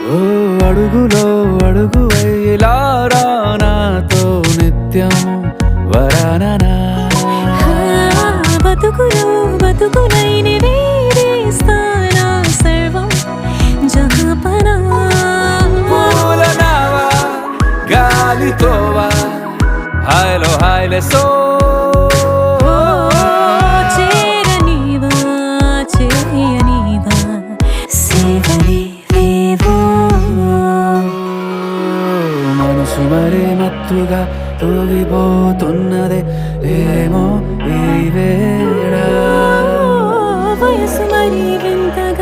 ఓ అడుగులో అడుగువై ఇలా రా నాతో నిత్యం వరాననా బతుకులో బతుకులైని వేరేస్తానా సర్వం జహాపనా పూల నావా గాలితోవా హాయ్లో హాయ్లే సో చేరనీవా చేయనీవా సేవలేవేవో మనసు మరే మత్తుగా తూగిపోతున్నదే ఏమో ఈ వేళ వయసు మరి వింతగా